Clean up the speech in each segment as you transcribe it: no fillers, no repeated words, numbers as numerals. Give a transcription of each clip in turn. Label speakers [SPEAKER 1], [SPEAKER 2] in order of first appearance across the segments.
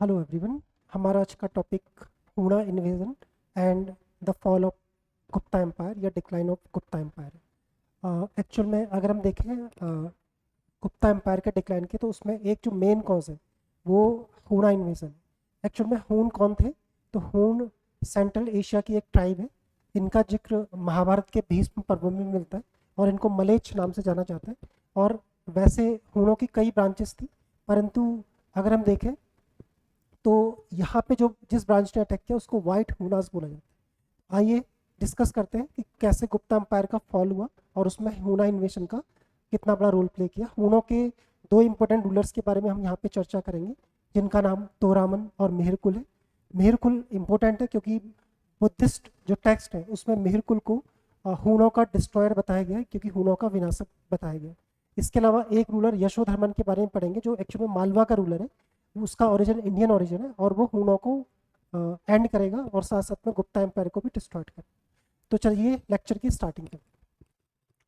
[SPEAKER 1] Hello everyone. हमारा आज का topic Huna invasion and the fall of Gupta empire या decline of Gupta empire. Actual में अगर हम देखें गुप्ता एम्पायर के डिक्लाइन के, तो उसमें एक जो मेन कॉज है वो हूणा इन्वेजन। एक्चुअल में हूण कौन थे? तो हूण सेंट्रल एशिया की एक ट्राइब है। इनका जिक्र महाभारत के भीष्म पर्व में मिलता है और इनको मलेच्छ नाम से जाना जाता है। और वैसे हूणों की कई ब्रांचेस थी, परंतु अगर हम देखें तो यहाँ पे जो जिस ब्रांच ने अटैक किया उसको वाइट हूनास बोला जाता है। आइए डिस्कस करते हैं कि कैसे गुप्ता एम्पायर का फॉल हुआ और उसमें हूना इन्वेशन का कितना बड़ा रोल प्ले किया। हूनों के दो इंपॉर्टेंट रूलर्स के बारे में हम यहाँ पे चर्चा करेंगे, जिनका नाम तोरामन और मेहरकुल है। मेहरकुल इंपॉर्टेंट है क्योंकि बुद्धिस्ट जो टेक्स्ट है उसमें मेहरकुल को हूनों का डिस्ट्रॉयर बताया गया है, क्योंकि हूनों का विनाशक बताया गया है। इसके अलावा एक रूलर यशोधर्मन के बारे में पढ़ेंगे, जो एक्चुअली में मालवा का रूलर है। उसका ओरिजिन इंडियन ओरिजिन है और वो हूणों को एंड करेगा और साथ साथ में गुप्ता एम्पायर को भी डिस्ट्रॉय करेगा। तो चलिए लेक्चर की स्टार्टिंग करें।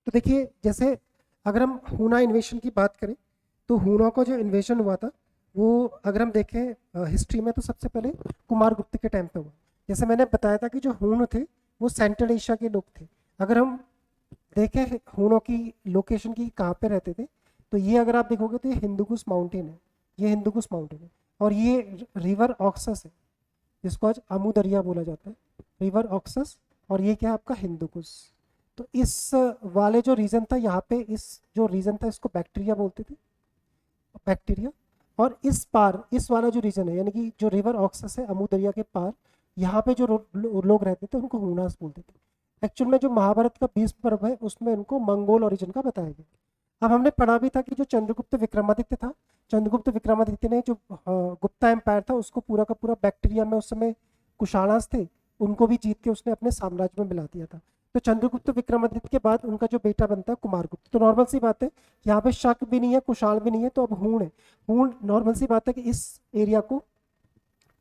[SPEAKER 1] तो देखिए, जैसे अगर हम हूणा इन्वेशन की बात करें तो हूणों का जो इन्वेशन हुआ था वो अगर हम देखें हिस्ट्री में, तो सबसे पहले कुमार गुप्त के टाइम पे हुआ। जैसे मैंने बताया था कि जो हूण थे वो सेंट्रल एशिया के लोग थे। अगर हम देखें हूणों की लोकेशन की कहाँ पे रहते थे, तो ये अगर आप देखोगे तो ये हिंदुकुश माउंटेन है। ये हिंदुकुश माउंटेन है और ये रिवर ऑक्सस है, जिसको आज आमू दरिया बोला जाता है। रिवर ऑक्सस, और ये क्या है आपका हिंदुकुश। तो इस वाले जो रीजन था यहाँ पे, इस जो रीजन था इसको बैक्टीरिया बोलते थे, बैक्टीरिया। और इस पार इस वाला जो रीजन है, यानी कि जो रिवर ऑक्सस है अमू दरिया के पार, यहाँ पे जो लोग रहते थे उनको हूनास बोलते थे। एक्चुअल में जो महाभारत का भीष्म पर्व है उसमें उनको मंगोल ओरिजिन का बताया गया। अब हमने पढ़ा भी था कि जो चंद्रगुप्त विक्रमादित्य था, चंद्रगुप्त विक्रमादित्य ने जो गुप्ता एम्पायर था उसको पूरा का पूरा, बैक्टीरिया में उस समय कुशाणास थे, उनको भी जीत के उसने अपने साम्राज्य में मिला दिया था। तो चंद्रगुप्त विक्रमादित्य के बाद उनका जो बेटा बनता है कुमारगुप्त। तो नॉर्मल सी बात है, यहाँ पे शक भी नहीं है, कुशाल भी नहीं है, तो अब हूण है। हूण नॉर्मल सी बात है कि इस एरिया को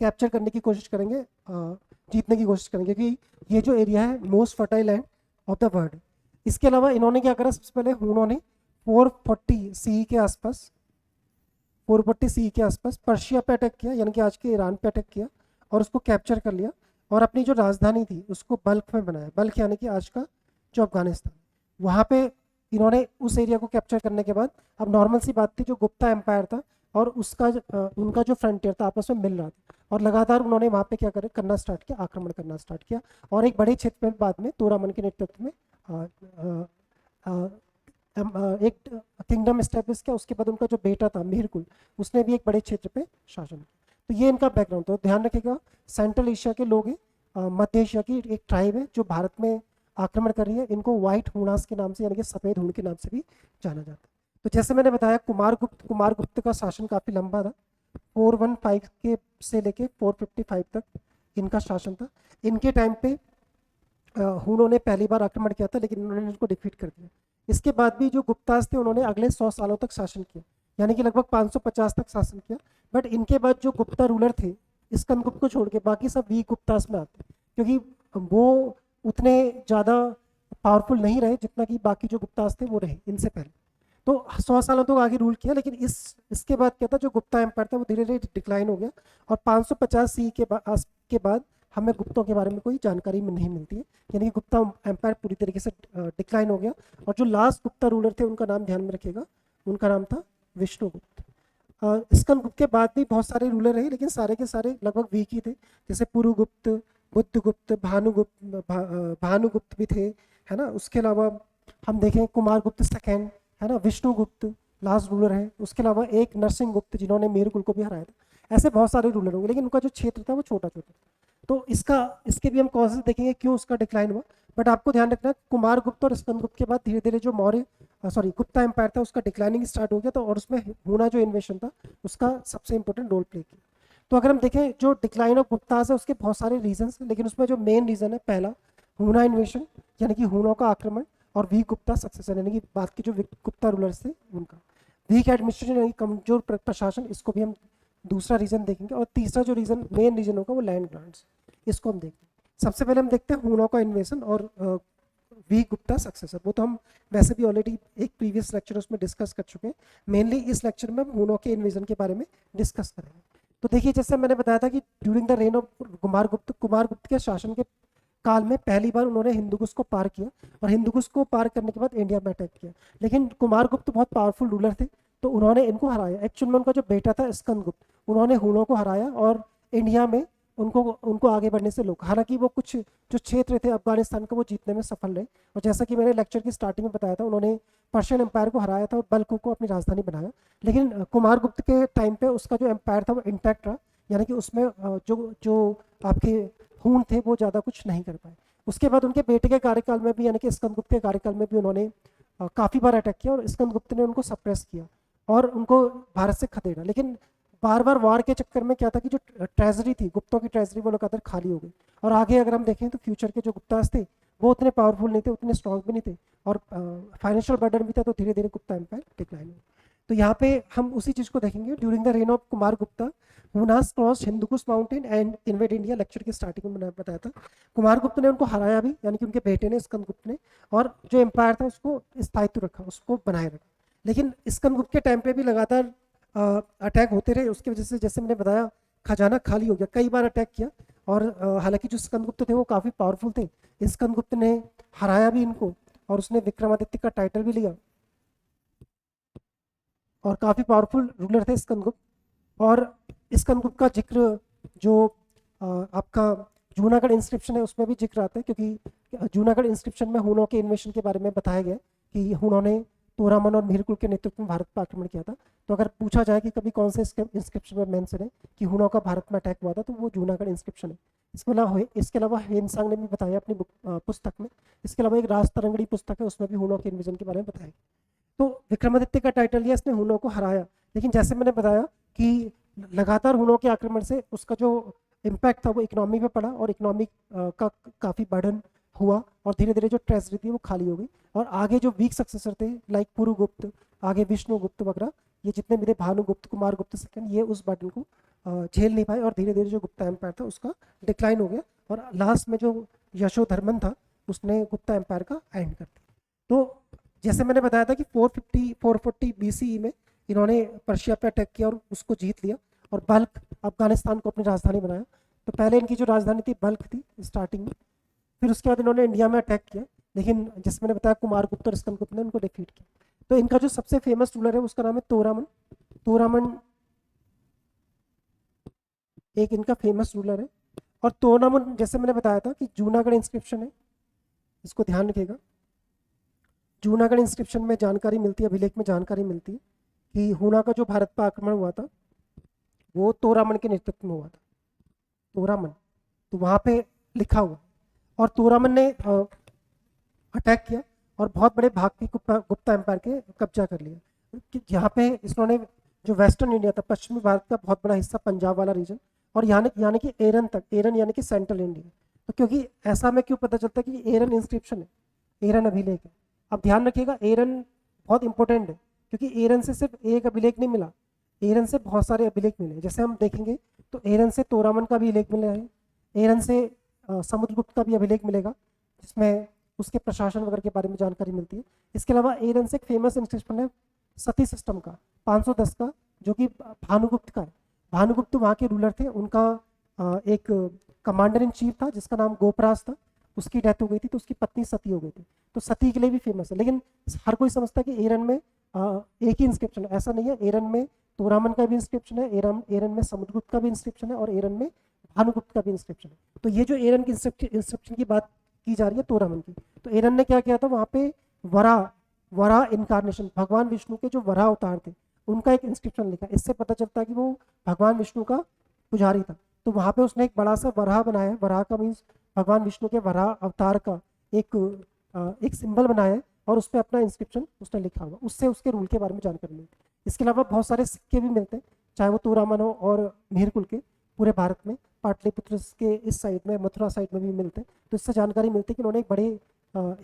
[SPEAKER 1] कैप्चर करने की कोशिश करेंगे, जीतने की कोशिश करेंगे, क्योंकि ये जो एरिया है most fertile land of the world. इसके अलावा इन्होंने क्या करा, सबसे पहले हूणों ने 440 सी के आसपास 440 सी के आसपास पर्शिया पे अटैक किया, यानी कि आज के ईरान पे अटैक किया और उसको कैप्चर कर लिया। और अपनी जो राजधानी थी उसको बल्ख में बनाया। बल्ख यानी कि आज का जो अफगानिस्तान, वहाँ पे इन्होंने उस एरिया को कैप्चर करने के बाद, अब नॉर्मल सी बात थी, जो गुप्ता एम्पायर था और उसका उनका जो फ्रंटियर था आपस में मिल रहा था, और लगातार उन्होंने वहाँ पे क्या करे करना स्टार्ट किया, आक्रमण करना स्टार्ट किया। और एक बड़े क्षेत्र में बाद में तोरामन के नेतृत्व में एक किंगडम एस्टेब्लिश किया। उसके बाद उनका जो बेटा था मेहरकुल, उसने भी एक बड़े क्षेत्र पे शासन किया। तो ये इनका बैकग्राउंड। तो ध्यान रखिएगा, सेंट्रल एशिया के लोग हैं, मध्य एशिया की एक ट्राइब है जो भारत में आक्रमण कर रही है। इनको व्हाइट हूणास के नाम से, यानी कि सफ़ेद हूण के नाम से भी जाना जाता है। तो जैसे मैंने बताया, कुमारगुप्त का शासन काफ़ी लंबा था। 415 के से लेके 455 तक इनका शासन था। इनके टाइम पे हूणों ने पहली बार आक्रमण किया था, लेकिन उन्होंने इनको डिफीट कर दिया। इसके बाद भी जो गुप्तास थे उन्होंने अगले 100 सालों तक शासन किया, यानी कि लगभग 550 तक शासन किया। बट इनके बाद जो गुप्ता रूलर थे, स्कंदगुप्त को छोड़ के बाकी सब वीक गुप्तास में आते हैं, क्योंकि वो उतने ज़्यादा पावरफुल नहीं रहे जितना कि बाकी जो गुप्तास थे वो रहे इनसे पहले। तो 100 सालों तक आगे रूल किया, लेकिन इसके बाद क्या था, जो गुप्ता एम्पायर था वो धीरे धीरे डिक्लाइन हो गया। और 550 सी के बाद हमें गुप्तों के बारे में कोई जानकारी में नहीं मिलती है, यानी कि गुप्ता एम्पायर पूरी तरीके से डिक्लाइन हो गया। और जो लास्ट गुप्ता रूलर थे उनका नाम ध्यान में रखिएगा, उनका नाम था विष्णुगुप्त। स्कंदगुप्त के बाद भी बहुत सारे रूलर रहे, लेकिन सारे के सारे लगभग वीक ही थे। जैसे पुरुगुप्त, बुद्धगुप्त, भानुगुप्त भी थे, है ना। उसके अलावा हम देखें कुमारगुप्त सेकेंड, है ना, विष्णुगुप्त लास्ट रूलर है। उसके अलावा एक नरसिंह गुप्त जिन्होंने मेरुकुल को भी हराया था। ऐसे बहुत सारे रूलर होंगे, लेकिन उनका जो क्षेत्र था वो छोटा छोटा था। तो इसके भी हम कॉजेज देखेंगे क्यों उसका डिक्लाइन हुआ। बट आपको ध्यान रखना है, कुमारगुप्त और स्कंदगुप्त के बाद धीरे धीरे जो मौर्य गुप्ता एम्पायर था उसका डिक्लाइनिंग स्टार्ट हो गया था, और उसमें हूणा जो इन्वेशन था उसका सबसे इंपॉर्टेंट रोल प्ले किया। तो अगर हम देखें, जो डिक्लाइन ऑफ गुप्तास है उसके बहुत सारे रीजन हैं, लेकिन उसमें जो मेन रीजन है, पहला हूणा इन्वेशन, यानी कि हूणों का आक्रमण, और वीक गुप्ता सक्सेसर, यानी कि बाकी जो गुप्ता रूलर्स थे उनका वीक एडमिनिस्ट्रेशन, यानी कमजोर प्रशासन, इसको भी हम दूसरा रीजन देखेंगे। और तीसरा जो रीजन, मेन रीजन होगा, वो लैंड ग्रांट्स, इसको हम देखेंगे। सबसे पहले हम देखते हैं हूणों का इन्वेशन और वी गुप्ता सक्सेसर। वो तो हम वैसे भी ऑलरेडी एक प्रीवियस लेक्चर उसमें डिस्कस कर चुके हैं। मेनली इस लेक्चर में हम हूणों के इन्वेजन के बारे में डिस्कस करेंगे। तो देखिए जैसे मैंने बताया था कि during the rain of Kumaragupta के शासन के काल में पहली बार उन्होंने हिंदुकुश को पार किया, और हिंदुकुश को पार करने के बाद इंडिया में अटैक किया। लेकिन कुमारगुप्त बहुत पावरफुल रूलर थे, तो उन्होंने इनको हराया। एक्चुअल में उनका जो बेटा था स्कंदगुप्त, उन्होंने हुनों को हराया और इंडिया में उनको उनको आगे बढ़ने से रोका। हालांकि वो कुछ जो क्षेत्र थे अफगानिस्तान को वो जीतने में सफल रहे, और जैसा कि मैंने लेक्चर की स्टार्टिंग में बताया था, उन्होंने पर्शियन एम्पायर को हराया था और बल्ख को अपनी राजधानी बनाया। लेकिन कुमारगुप्त के टाइम पे उसका जो एम्पायर था वो इंटैक्ट रहा, यानी कि उसमें जो जो आपके हूण थे वो ज़्यादा कुछ नहीं कर पाए। उसके बाद उनके बेटे के कार्यकाल में भी, यानी कि स्कंदगुप्त के कार्यकाल में भी उन्होंने काफ़ी बार अटैक किया, और स्कंदगुप्त ने उनको सप्रेस किया और उनको भारत से खदेड़ा। लेकिन बार बार वार के चक्कर में क्या था कि जो ट्रेजरी थी, गुप्तों की ट्रेजरी, वो लगातार खाली हो गई। और आगे अगर हम देखें तो फ्यूचर के जो गुप्तास थे वो उतने पावरफुल नहीं थे, उतने स्ट्रॉन्ग भी नहीं थे, और फाइनेंशियल बर्डन भी था, तो धीरे धीरे गुप्ता एम्पायर डिक्लाइन हुआ। तो यहाँ पे हम उसी चीज़ को देखेंगे। During the rain of Kumar Gupta, Huns cross Hindu Kush mountain and invade India. Lecture की स्टार्टिंग में मैंने बताया था कुमार गुप्त ने उनको हराया भी, यानी कि उनके बेटे ने स्कंदगुप्त ने, और जो एम्पायर था उसको स्थायित्व रखा, उसको बनाए रखा। लेकिन स्कंदगुप्त के टाइम पे भी लगातार अटैक होते रहे। उसकी वजह से जैसे मैंने बताया खजाना खाली हो गया, कई बार अटैक किया। और हालांकि जो स्कंदगुप्त थे वो काफ़ी पावरफुल थे, स्कंदगुप्त ने हराया भी इनको, और उसने विक्रमादित्य का टाइटल भी लिया, और काफ़ी पावरफुल रूलर थे स्कंदगुप्त। और स्कंदगुप्त का जिक्र जो आपका जूनागढ़ इंस्क्रिप्शन है उसमें भी जिक्र आता है, क्योंकि जूनागढ़ इंस्क्रिप्शन में हुनों के इन्वेशन के बारे में बताया गया कि हुनों ने तोरामन और मीरकुल के नेतृत्व में भारत पर आक्रमण किया था। तो अगर पूछा जाए कि कभी कौन से इंस्क्रिप्शन में मेंशन है कि हुनों का भारत में अटैक हुआ था, तो वो जूनागढ़ इंस्क्रिप्शन है। इसके अलावा हेमसांग ने भी बताया अपनी पुस्तक में। इसके अलावा एक राज तरंगड़ी पुस्तक है, उसमें भी हुनों के इन्वेजन के बारे में बताया। तो विक्रमादित्य का टाइटल लिया, इसने हुनों को हराया। लेकिन जैसे मैंने बताया कि लगातार हुनों के आक्रमण से उसका जो इम्पैक्ट था वो इकोनॉमी पे पड़ा, और इकोनॉमी का काफ़ी बर्डन हुआ, और धीरे धीरे जो ट्रेजरी थी वो खाली हो गई। और आगे जो वीक सक्सेसर थे लाइक पुरुगुप्त, आगे विष्णुगुप्त वगैरह, ये जितने भी थे, भानुगुप्त, कुमारगुप्त सेकंड, ये उस बर्डन को झेल नहीं पाए, और धीरे धीरे जो गुप्ता एम्पायर था उसका डिक्लाइन हो गया। और लास्ट में जो यशोधर्मन था उसने गुप्ता एम्पायर का एंड कर दिया। तो जैसे मैंने बताया था कि 440 BCE में इन्होंने पर्शिया पे अटैक किया और उसको जीत लिया, और बल्ख अफगानिस्तान को अपनी राजधानी बनाया। तो पहले इनकी जो राजधानी थी बल्ख थी स्टार्टिंग में, फिर उसके बाद इन्होंने इंडिया में अटैक किया। लेकिन जैसे मैंने बताया कुमारगुप्त और स्कंदगुप्त ने उनको डिफीट किया। तो इनका जो सबसे फेमस रूलर है उसका नाम है तोरामन। तोरामन एक इनका फेमस रूलर है। और तोरामन, जैसे मैंने बताया था कि जूनागढ़ इंस्क्रिप्शन है, इसको ध्यान रखिएगा। जूनागढ़ इंस्क्रिप्शन में जानकारी मिलती है, अभिलेख में जानकारी मिलती है कि हुना का जो भारत पर आक्रमण हुआ था वो तोरामन के नेतृत्व में हुआ था। तोरामन, तो वहाँ पे लिखा हुआ। और तोरामन ने अटैक किया और बहुत बड़े भाग के गुप्ता एम्पायर के कब्जा कर लिया। यहाँ पे इन्होंने जो वेस्टर्न इंडिया था, पश्चिमी भारत का बहुत बड़ा हिस्सा, पंजाब वाला रीजन, और यानी कि एरन तक, एरन यानी कि सेंट्रल इंडिया। तो क्योंकि ऐसा में क्यों पता चलता है कि एरन इंस्क्रिप्शन है, एरन अभिलेख है। अब ध्यान रखिएगा, एरन बहुत इंपॉर्टेंट है, क्योंकि एरन से सिर्फ एक अभिलेख नहीं मिला, एरन से बहुत सारे अभिलेख मिले। जैसे हम देखेंगे तो एरन से तोरामन का भी अभिलेख मिला है, एरन से समुद्रगुप्त का भी अभिलेख मिलेगा, जिसमें उसके प्रशासन वगैरह के बारे में जानकारी मिलती है। इसके अलावा एरन से एक फेमस इंस्क्रिप्शन है सती सिस्टम का, 510 का, जो कि भानुगुप्त का है। भानुगुप्त वहाँ के रूलर थे, उनका एक कमांडर इन चीफ था जिसका नाम गोपराज था। उसकी डेथ हो गई थी, तो उसकी पत्नी सती हो गई थी, तो सती के लिए भी फेमस है। लेकिन हर कोई समझता है कि एरन में एक ही इंस्क्रिप्शन है, ऐसा नहीं है। एरन में तोरामन का भी इंस्क्रिप्शन है, एरन में समुद्रगुप्त का भी इंस्क्रिप्शन है, और एरन में भानुगुप्त का भी इंस्क्रिप्शन है। तो ये जो एरन की इंस्क्रिप्शन की बात की जा रही है तोरामन की, तो एरन ने क्या किया था, वहाँ पे वरा इनकारनेशन, भगवान विष्णु के जो वरा अवतार थे उनका एक इंस्क्रिप्शन लिखा। इससे पता चलता है कि वो भगवान विष्णु का पुजारी था। तो वहाँ पे उसने एक बड़ा सा वराह बनाया। वराह का मीन्स भगवान विष्णु के वराह अवतार का एक सिंबल बनाया है, और उस पर अपना इंस्क्रिप्शन उसने लिखा हुआ। उससे उसके रूल के बारे में जानकारी मिलती है। इसके अलावा बहुत सारे सिक्के भी मिलते हैं, चाहे वो तोरामन हो और मीरकुल के, पूरे भारत में पाटलिपुत्र के इस साइड में, मथुरा साइड में भी मिलते हैं। तो इससे जानकारी मिलती है कि उन्होंने एक बड़े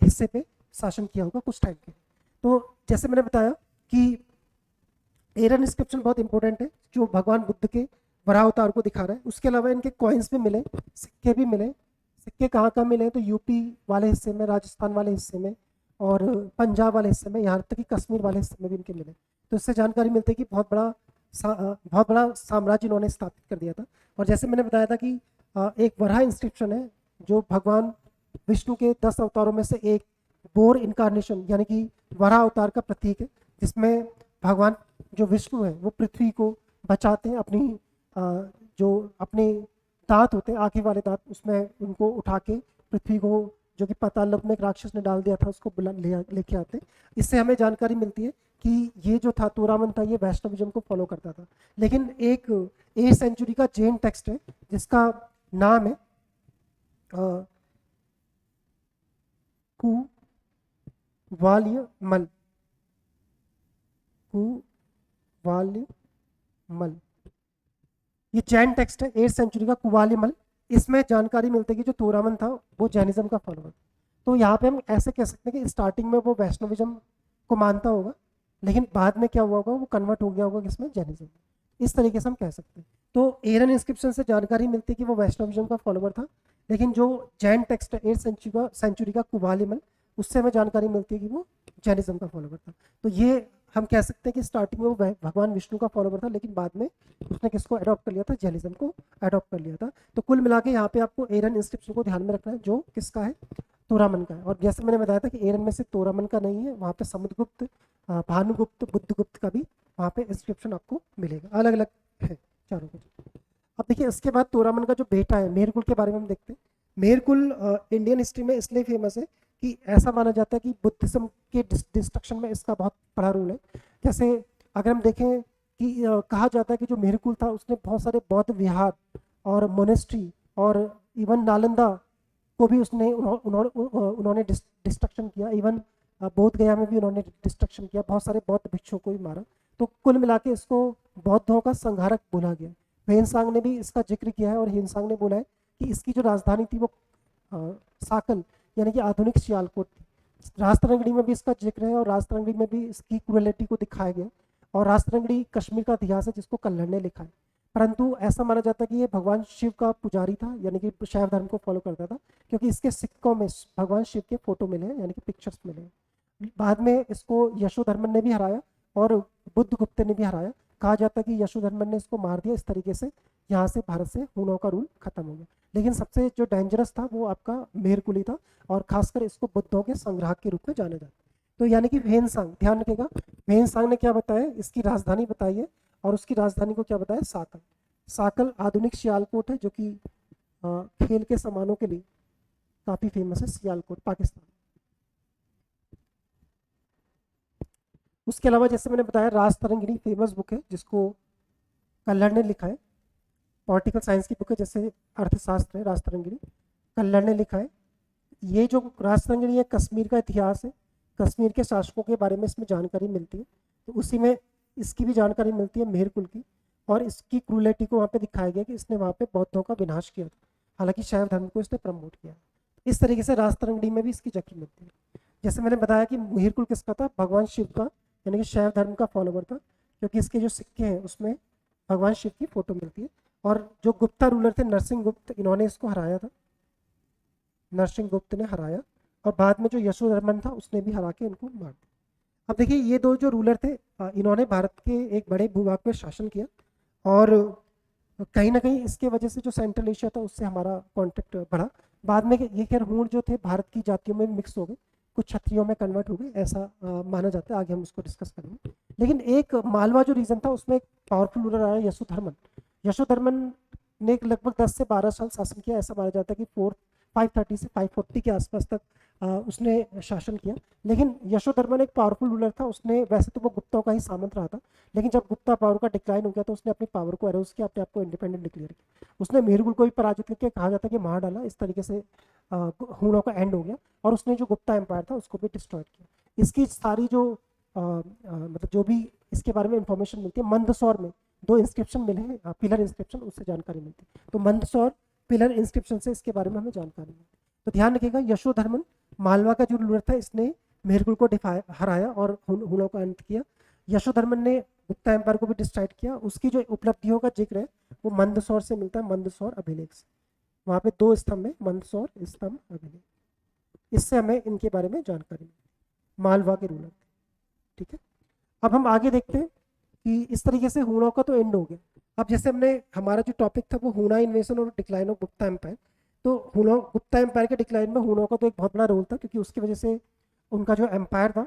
[SPEAKER 1] हिस्से पे शासन किया होगा कुछ टाइम के लिए। तो जैसे मैंने बताया कि एरन इंस्क्रिप्शन बहुत इंपॉर्टेंट है, जो भगवान बुद्ध के वराह अवतार को दिखा रहा है। उसके अलावा इनके कॉइन्स भी मिले, सिक्के भी मिले। सिक्के कहाँ कहाँ मिले, तो यूपी वाले हिस्से में, राजस्थान वाले हिस्से में, और पंजाब वाले हिस्से में, यहाँ तक कि कश्मीर वाले हिस्से में भी इनके मिले। तो इससे जानकारी मिलती है कि बहुत बड़ा बहुत बड़ा साम्राज्य इन्होंने स्थापित कर दिया था। और जैसे मैंने बताया था कि एक वराह इंस्क्रिप्शन है जो भगवान विष्णु के 10 अवतारों में से एक बोर इनकारनेशन यानी कि वराह अवतार का प्रतीक है, जिसमें भगवान जो विष्णु है वो पृथ्वी को बचाते हैं अपनी जो अपने दांत होते हैं आगे वाले दांत, उसमें उनको उठा के पृथ्वी को, जो कि पाताल लोक में एक राक्षस ने डाल दिया था, उसको बुला लेके आते हैं। इससे हमें जानकारी मिलती है कि ये जो था तोरामन था ये वैष्णविज्म को फॉलो करता था। लेकिन एक 8th सेंचुरी का जैन टेक्स्ट है जिसका नाम है कुवाल्यमल। कुवाल्यमल ये जैन टेक्स्ट है 8th सेंचुरी का कुवाल्यमल। इसमें जानकारी मिलती है कि जो तोरामन था वो जैनिज्म का फॉलोअर। तो यहाँ पे हम ऐसे कह सकते हैं कि स्टार्टिंग में वो वैष्णविज्म को मानता होगा, लेकिन बाद में क्या हुआ होगा, वो कन्वर्ट हो गया होगा किसमें, जैनिज्म। इस तरीके से हम कह सकते हैं। तो एरन इंस्क्रिप्शन से जानकारी मिलती है कि वो वैष्णविज्म का फॉलोअर था, लेकिन जो जैन टेक्स्ट है 8th सेंचुरी का कुवाल्यमल, उससे हमें जानकारी मिलती है कि वो जैनिज्म का फॉलोअर था। तो ये हम कह सकते हैं कि स्टार्टिंग में वो भगवान विष्णु का फॉलोअर था, लेकिन बाद में उसने किसको अडॉप्ट कर लिया था, जैनिज्म को अडॉप्ट कर लिया था। तो कुल मिला के यहाँ पे आपको एरन इंस्क्रिप्शन को ध्यान में रखना है, जो किसका है, तोरामन का है। और जैसे मैंने बताया था कि एरन में से तोरामन का नहीं है, वहाँ पे समुद्रगुप्त, भानुगुप्त, बुद्धगुप्त का भी वहाँ पे इंस्क्रिप्शन आपको मिलेगा, अलग अलग है चारों कुछ। अब देखिए इसके बाद तोरामन का जो बेटा है मेहरकुल के बारे में हम देखते हैं। मेहरकुल इंडियन हिस्ट्री में इसलिए फेमस है कि ऐसा माना जाता है कि बुद्धिज्म के डिस्ट्रक्शन में इसका बहुत बड़ा रोल है। जैसे अगर हम देखें कि कहा जाता है कि जो मेहरकुल था उसने बहुत सारे बौद्ध विहार और मोनेस्ट्री और इवन नालंदा को भी उन्होंने डिस्ट्रक्शन किया। इवन बोध गया में भी उन्होंने डिस्ट्रक्शन किया, बहुत सारे बौद्ध भिक्षुओं को भी मारा। तो कुल मिला के इसको बौद्धों का संहारक बोला गया। ह्वेनसांग ने भी इसका जिक्र किया है और ह्वेनसांग ने बोला है कि इसकी जो राजधानी थी वो साकल यानी कि आधुनिक सियालकोट थी। राजतरंगड़ी में भी इसका जिक्र है और राजतरंगड़ी में भी इसकी क्रुएलिटी को दिखाया गया। और राजतरंगड़ी कश्मीर का इतिहास है जिसको कल्हड़ ने लिखा है। परंतु ऐसा माना जाता है कि ये भगवान शिव का पुजारी था, यानी कि शैव धर्म को फॉलो करता था, क्योंकि इसके सिक्कों में भगवान शिव के फोटो मिले हैं, यानी कि पिक्चर्स मिले हैं। बाद में इसको यशोधर्मन ने भी हराया और बुद्धगुप्त ने भी हराया। कहा जाता है कि यशोधर्मन ने इसको मार दिया। इस तरीके से यहाँ से भारत से हुनों का रूल खत्म हो गया। लेकिन सबसे जो डेंजरस था वो आपका मेहरकुली था, और खासकर इसको बुद्धों के संग्राहक के रूप में जाना जाता है। तो यानी कि ह्वेनसांग, ध्यान रखेगा, ह्वेनसांग ने क्या बताया, इसकी राजधानी बताई है, और उसकी राजधानी को क्या बताया, साकल। साकल आधुनिक सियालकोट है, जो कि खेल के सामानों के लिए काफी फेमस है, सियालकोट पाकिस्तान। उसके अलावा जैसे मैंने बताया राजतरंगिणी फेमस बुक है जिसको कल्हड़ ने लिखा है। पॉलिटिकल साइंस की बुक है, जैसे अर्थशास्त्र है, राजतरंगिणी कल्हड़ ने लिखा है। ये जो राजतरंगिणी है कश्मीर का इतिहास है, कश्मीर के शासकों के बारे में इसमें जानकारी मिलती है। तो उसी में इसकी भी जानकारी मिलती है मेहरकुल की, और इसकी क्रूलिटी को वहाँ पे दिखाया गया कि इसने वहाँ पे बौद्धों का विनाश किया था, हालांकि शैव धर्म को इसने प्रमोट किया। इस तरीके से राजतरंगिणी में भी इसकी जिक्र मिलती है। जैसे मैंने बताया कि मेहरकुल किसका था, भगवान शिव का, यानी कि शैव धर्म का फॉलोवर था, क्योंकि इसके जो सिक्के हैं उसमें भगवान शिव की फोटो मिलती है। और जो गुप्ता रूलर थे नरसिंह गुप्त, इन्होंने इसको हराया था, नरसिंह गुप्त ने हराया, और बाद में जो यशोधर्मन था उसने भी हरा के इनको मार दिया। अब देखिए ये दो जो रूलर थे इन्होंने भारत के एक बड़े भूभाग पर शासन किया, और कहीं ना कहीं इसके वजह से जो सेंट्रल एशिया था उससे हमारा कॉन्टेक्ट बढ़ा। बाद में ये खैर हूण जो थे भारत की जातियों में मिक्स हो गए, कुछ क्षत्रियों में कन्वर्ट हो गए, ऐसा माना जाता है। आगे हम उसको डिस्कस करेंगे। लेकिन एक मालवा जो रीजन था उसमें एक पावरफुल रूलर आया, यशोधर्मन। यशोधर्मन ने लगभग 10 से 12 साल शासन किया। ऐसा माना जाता है कि 530 से 540 के आसपास तक उसने शासन किया। लेकिन यशोधर्मन एक पावरफुल रूलर था। उसने, वैसे तो वो गुप्ताओं का ही सामंत रहा था, लेकिन जब गुप्ता पावर का डिक्लाइन हो गया तो उसने अपनी पावर को एरोज किया, अपने आप को इंडिपेंडेंट डिक्लेयर किया। उसने मेहरकुल को भी पराजित करके, कहा जाता है कि मार डाला। इस तरीके से हूणों का एंड हो गया, और उसने जो गुप्ता एम्पायर था उसको भी डिस्ट्रॉय किया। इसकी सारी जो मतलब जो भी इसके बारे में इंफॉर्मेशन मिलती है, मंदसौर में 2 इंस्क्रिप्शन मिले हैं, पिलर इंस्क्रिप्शन, उससे जानकारी मिलती है। तो मंदसौर पिलर इंस्क्रिप्शन से इसके बारे में हमें जानकारी मिलती है। तो ध्यान रखिएगा, यशोधर्मन मालवा का जो रूलर था, इसने मेहरकुल को हराया और हूणों का अंत किया। यशोधर्मन ने गुप्ता एम्पायर को भी डिस्ट्रॉय किया। उसकी जो उपलब्धियों का जिक्र है वो मंदसौर से मिलता है, मंदसौर अभिलेख से। वहाँ पे 2 स्तंभ है, मंदसौर स्तंभ अभिलेख। इससे हमें इनके बारे में जानकारी मिलती है, मालवा के रूलर। ठीक है, अब हम आगे देखते हैं कि इस तरीके से हुणों का तो एंड हो गया। अब जैसे हमने हमारा जो टॉपिक था वो हुणा इन्वेजन और डिक्लाइन ऑफ गुप्ता एम्पायर, तो हुणों गुप्ता एम्पायर के डिक्लाइन में हुणों का तो एक बहुत बड़ा रोल था, क्योंकि उसकी वजह से उनका जो एम्पायर था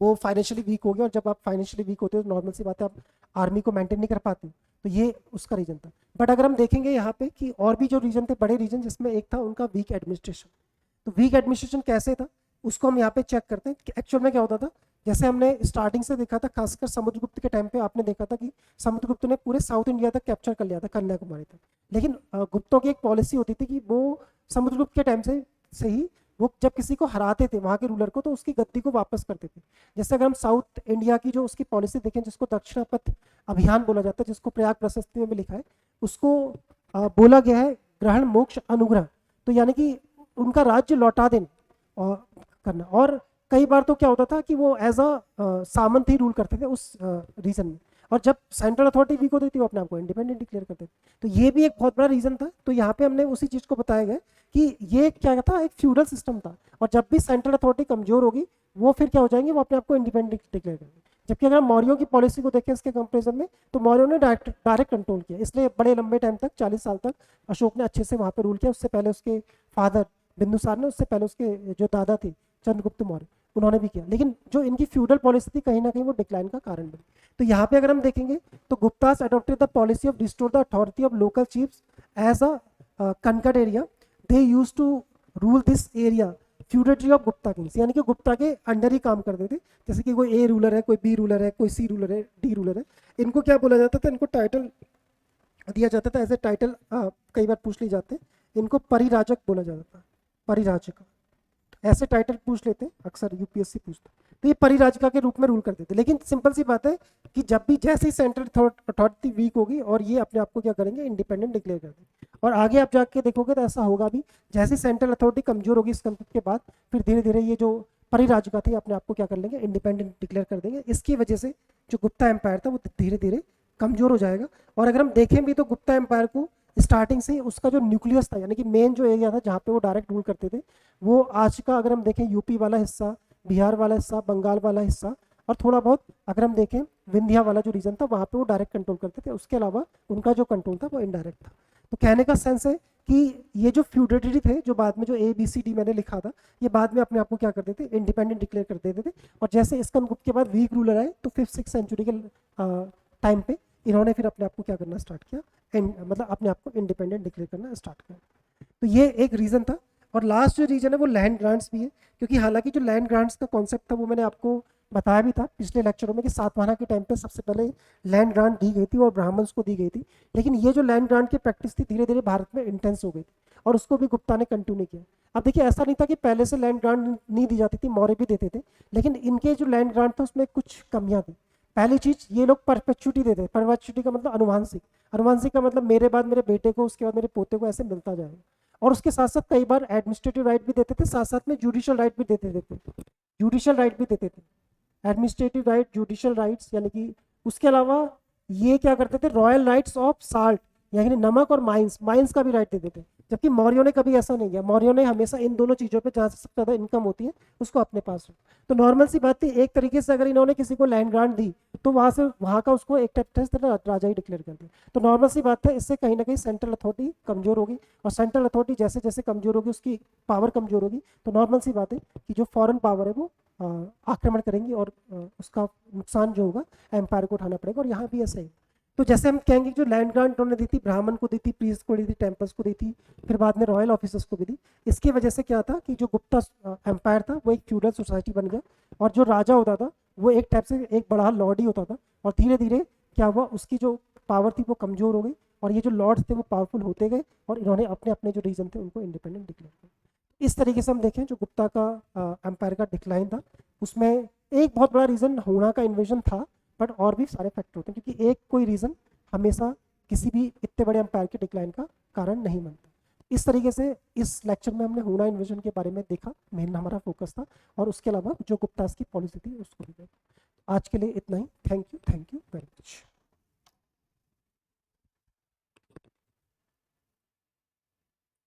[SPEAKER 1] वो फाइनेंशियली वीक हो गया, और जब आप फाइनेंशियली वीक होते हो तो नॉर्मल सी बात है आप आर्मी को मेंटेन नहीं कर पाते, तो ये उसका रीजन था। बट अगर हम देखेंगे यहाँ पे कि और भी जो रीजन थे बड़े रीजन, जिसमें एक था उनका वीक एडमिनिस्ट्रेशन। तो वीक एडमिनिस्ट्रेशन कैसे था उसको हम यहाँ पे चेक करते हैं कि एक्चुअल में क्या होता था। जैसे हमने स्टार्टिंग से देखा था, खासकर समुद्रगुप्त के टाइम पे आपने देखा था कि समुद्रगुप्त ने पूरे साउथ इंडिया तक कैप्चर कर लिया था, कन्याकुमारी तक। लेकिन गुप्तों की एक पॉलिसी होती थी कि वो समुद्रगुप्त के टाइम से ही वो जब किसी को हराते थे वहाँ के रूलर को, तो उसकी गद्दी को वापस करते थे। जैसे अगर हम साउथ इंडिया की जो उसकी पॉलिसी देखें, जिसको दक्षिणापथ अभियान बोला जाता है, जिसको प्रयाग प्रशस्ति में भी लिखा है, उसको बोला गया है ग्रहण मोक्ष अनुग्रह। तो यानी कि उनका राज्य लौटा देना और करना। और कई बार तो क्या होता था कि वो as a Samant he rule करते थे उस रीजन में, और जब सेंट्रल अथॉरिटी वीक होती थी वो अपने आप को इंडिपेंडेंट डिक्लेयर करते थे। तो ये भी एक बहुत बड़ा रीजन था। तो यहाँ पे हमने उसी चीज को बताया गया कि ये क्या था, एक फ्यूडल सिस्टम था, और जब भी सेंट्रल अथॉरिटी कमजोर होगी वो फिर क्या हो जाएंगे, वो अपने आप को इंडिपेंडेंट डिक्लेयर करेंगे। जबकि अगर हम मौर्यों की पॉलिसी को देखें इसके कंपेरिजन में, तो मौर्यों ने डायरेक्ट कंट्रोल किया, इसलिए बड़े लंबे टाइम तक 40 साल तक अशोक ने अच्छे से वहाँ पे रूल किया। उससे पहले उसके फादर बिंदुसार ने, उससे पहले उसके जो दादा थे चंद्रगुप्त मौर्य, उन्होंने भी किया। लेकिन जो इनकी फ्यूडल पॉलिसी थी कहीं ना कहीं वो डिक्लाइन का कारण बनी। तो यहाँ पे अगर हम देखेंगे तो Guptas adopted the policy of restore the authority of local chiefs as a conquered area. They use to rule this area feudatory of Gupta kings, यानी कि गुप्ता के अंडर ही काम करते थे। जैसे कि कोई ए रूलर है, कोई बी रूलर है, कोई सी रूलर है, डी रूलर है, इनको क्या बोला जाता था, इनको टाइटल दिया जाता था एज ए टाइटल। कई बार पूछ ली जाते हैं, इनको परिराजक बोला जाता था, परिराजक, ऐसे टाइटल पूछ लेते हैं अक्सर, यूपीएससी पूछते। तो ये परिराजिका के रूप में रूल करते थे। लेकिन सिंपल सी बात है कि जब भी जैसे ही सेंट्रल अथॉरिटी वीक होगी और ये अपने आप को क्या करेंगे, इंडिपेंडेंट डिक्लेयर कर देंगे। और आगे आप जाके देखोगे तो ऐसा होगा भी, जैसे सेंट्रल अथॉरिटी कमजोर होगी इस कंसेप्ट के बाद, फिर धीरे धीरे ये जो परिराजिका थी अपने आप को क्या कर लेंगे, इंडिपेंडेंट डिक्लेयर कर देंगे। इसकी वजह से जो गुप्ता एम्पायर था वो धीरे धीरे कमजोर हो जाएगा। और अगर हम देखें भी तो गुप्ता एम्पायर को स्टार्टिंग से ही उसका जो न्यूक्लियस था, यानी कि मेन जो एरिया था जहाँ पे वो डायरेक्ट रूल करते थे, वो आज का अगर हम देखें यूपी वाला हिस्सा, बिहार वाला हिस्सा, बंगाल वाला हिस्सा, और थोड़ा बहुत अगर हम देखें विंध्या वाला जो रीजन था वहाँ पे वो डायरेक्ट कंट्रोल करते थे। उसके अलावा उनका जो कंट्रोल था वो इनडायरेक्ट था। तो कहने का सेंस है कि ये जो फ्यूडेटरी थे, जो बाद में जो ABCD मैंने लिखा था, ये बाद में अपने आप को क्या करते थे, इंडिपेंडेंट डिक्लेयर कर देते थे। और जैसे स्कंदगुप्त के बाद वीक रूलर आए तो 5th-6th सेंचुरी के टाइम पे इन्होंने फिर अपने आप को क्या करना स्टार्ट किया, मतलब अपने आप को इंडिपेंडेंट डिक्लेयर करना स्टार्ट किया। तो ये एक रीज़न था। और लास्ट जो रीजन है वो लैंड ग्रांट्स भी है, क्योंकि हालांकि जो लैंड ग्रांट्स का कॉन्सेप्ट था वो मैंने आपको बताया भी था पिछले लेक्चरों में कि सातवाहना के टाइम पे सबसे पहले लैंड ग्रांट दी गई थी और ब्राह्मण्स को दी गई थी। लेकिन ये जो लैंड ग्रांट की प्रैक्टिस थी धीरे धीरे भारत में इंटेंस हो गई थी, और उसको भी गुप्ता ने कंटिन्यू किया। अब देखिए ऐसा नहीं था कि पहले से लैंड ग्रांट नहीं दी जाती थी, मौर्य भी देते थे, लेकिन इनके जो लैंड ग्रांट था उसमें कुछ कमियां थी। पहली चीज, ये लोग परपेचुटी देते, परपेचुटी का मतलब अनुवांशिक, अनुवांशिक का मतलब मेरे बाद मेरे बेटे को, उसके बाद मेरे पोते को, ऐसे मिलता जाएगा। और उसके साथ साथ कई बार एडमिनिस्ट्रेटिव राइट भी देते थे, साथ साथ में जुडिशियल राइट भी देते थे, जुडिशियल राइट भी देते थे, एडमिनिस्ट्रेटिव राइट, जुडिशियल राइट्स। यानी कि उसके अलावा ये क्या करते थे, रॉयल राइट्स ऑफ साल्ट, यानी नमक और माइंस, माइंस का भी राइट देते थे। जबकि मौर्यों ने कभी ऐसा नहीं किया, मौर्यों ने हमेशा इन दोनों चीज़ों पे जहाँ से सबसे ज़्यादा इनकम होती है उसको अपने पास रखा। तो नॉर्मल सी बात थी, एक तरीके से अगर इन्होंने किसी को लैंड ग्रांट दी तो वहाँ से वहाँ का उसको एक टाइप से राजा ही डिक्लेयर कर दिया। तो नॉर्मल सी बात है, इससे कहीं ना कहीं सेंट्रल अथॉरिटी कमजोर होगी, और सेंट्रल अथॉरिटी जैसे जैसे कमजोर होगी उसकी पावर कमजोर होगी। तो नॉर्मल सी बात है कि जो फॉरेन पावर है वो आक्रमण करेंगी, और उसका नुकसान जो होगा एम्पायर को उठाना पड़ेगा। और यहाँ भी ऐसा ही। तो जैसे हम कहेंगे जो लैंड ग्रांट उन्होंने दी थी, ब्राह्मण को दी थी, प्रीस्ट को दी थी, टेम्पल्स को दी थी, फिर बाद में रॉयल ऑफिसर्स को भी दी। इसकी वजह से क्या था कि जो गुप्ता एम्पायर था वो एक फ्यूडल सोसाइटी बन गया, और जो राजा होता था वो एक टाइप से एक बड़ा लॉर्ड ही होता था। और धीरे धीरे क्या हुआ, उसकी जो पावर थी वो कमजोर हो गई, और ये जो लॉर्ड्स थे वो पावरफुल होते गए, और इन्होंने अपने अपने जो रीजन थे उनको इंडिपेंडेंट डिक्लेयर किया। इस तरीके से हम देखें जो गुप्ता का एम्पायर का डिक्लाइन था, उसमें एक बहुत बड़ा रीजन हुणा का इन्वेजन था, बट और भी सारे फैक्टर होते हैं, क्योंकि एक कोई रीजन हमेशा किसी भी इतने बड़े एम्पायर के डिक्लाइन का कारण नहीं बनता। इस तरीके से इस लेक्चर में हमने हुणा इन्वेजन के बारे में देखा, मेन हमारा फोकस था, और उसके अलावा जो गुप्तास की पॉलिसी थी उसको भी देखा। आज के लिए इतना ही। Thank you very much.